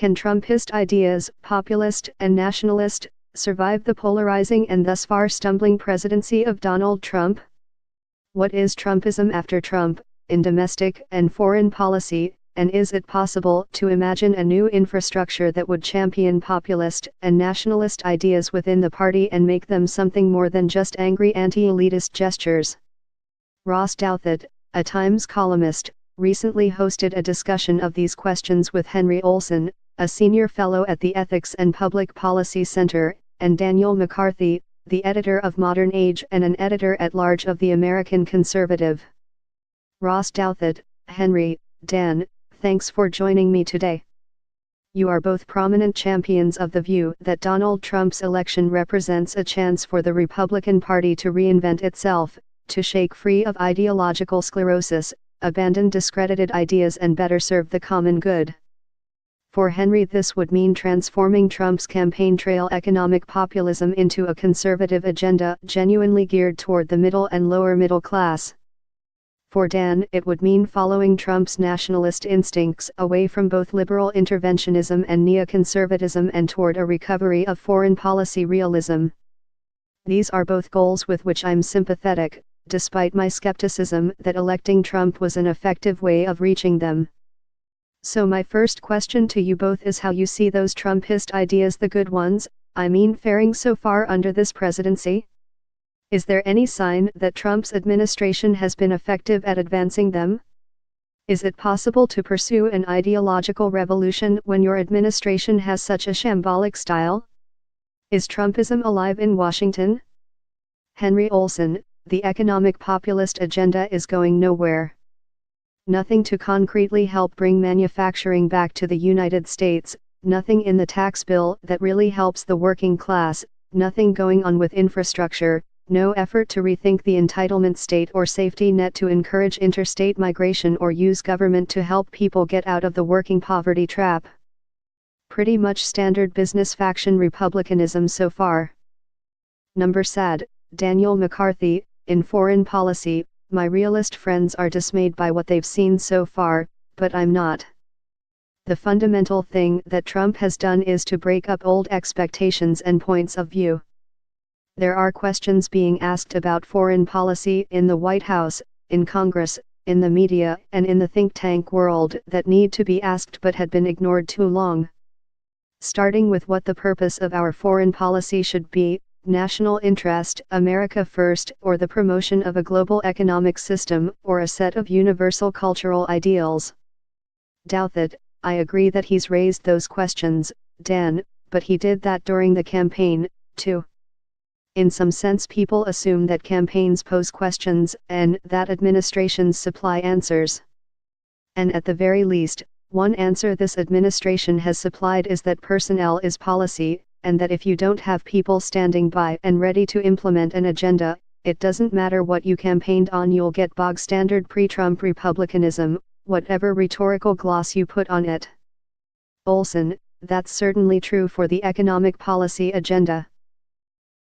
Can Trumpist ideas, populist and nationalist, survive the polarizing and thus far stumbling presidency of Donald Trump? What is Trumpism after Trump, in domestic and foreign policy, and is it possible to imagine a new infrastructure that would champion populist and nationalist ideas within the party and make them something more than just angry anti-elitist gestures? Ross Douthat, a Times columnist, recently hosted a discussion of these questions with Henry Olsen, a senior fellow at the Ethics and Public Policy Center, and Daniel McCarthy, the editor of Modern Age and an editor-at-large of the American Conservative. Ross Douthat, Henry, Dan, thanks for joining me today. You are both prominent champions of the view that Donald Trump's election represents a chance for the Republican Party to reinvent itself, to shake free of ideological sclerosis, abandon discredited ideas and better serve the common good. For Henry, this would mean transforming Trump's campaign trail economic populism into a conservative agenda genuinely geared toward the middle and lower middle class. For Dan, it would mean following Trump's nationalist instincts away from both liberal interventionism and neoconservatism and toward a recovery of foreign policy realism. These are both goals with which I'm sympathetic, despite my skepticism that electing Trump was an effective way of reaching them. So my first question to you both is how you see those Trumpist ideas, the good ones, faring so far under this presidency? Is there any sign that Trump's administration has been effective at advancing them? Is it possible to pursue an ideological revolution when your administration has such a shambolic style? Is Trumpism alive in Washington? Henry Olsen, the economic populist agenda is going nowhere. Nothing to concretely help bring manufacturing back to the United States, nothing in the tax bill that really helps the working class, nothing going on with infrastructure, no effort to rethink the entitlement state or safety net to encourage interstate migration or use government to help people get out of the working poverty trap. Pretty much standard business faction republicanism so far. Number sad, Daniel McCarthy, in foreign policy, my realist friends are dismayed by what they've seen so far, but I'm not. The fundamental thing that Trump has done is to break up old expectations and points of view. There are questions being asked about foreign policy in the White House, in Congress, in the media, and in the think tank world that need to be asked but had been ignored too long. Starting with what the purpose of our foreign policy should be, national interest, America first, or the promotion of a global economic system, or a set of universal cultural ideals. Douthat, I agree that he's raised those questions, Dan, but he did that during the campaign, too. In some sense, people assume that campaigns pose questions, and that administrations supply answers. And at the very least, one answer this administration has supplied is that personnel is policy, and that if you don't have people standing by and ready to implement an agenda, it doesn't matter what you campaigned on, you'll get bog-standard pre-Trump republicanism, whatever rhetorical gloss you put on it. Olsen, that's certainly true for the economic policy agenda.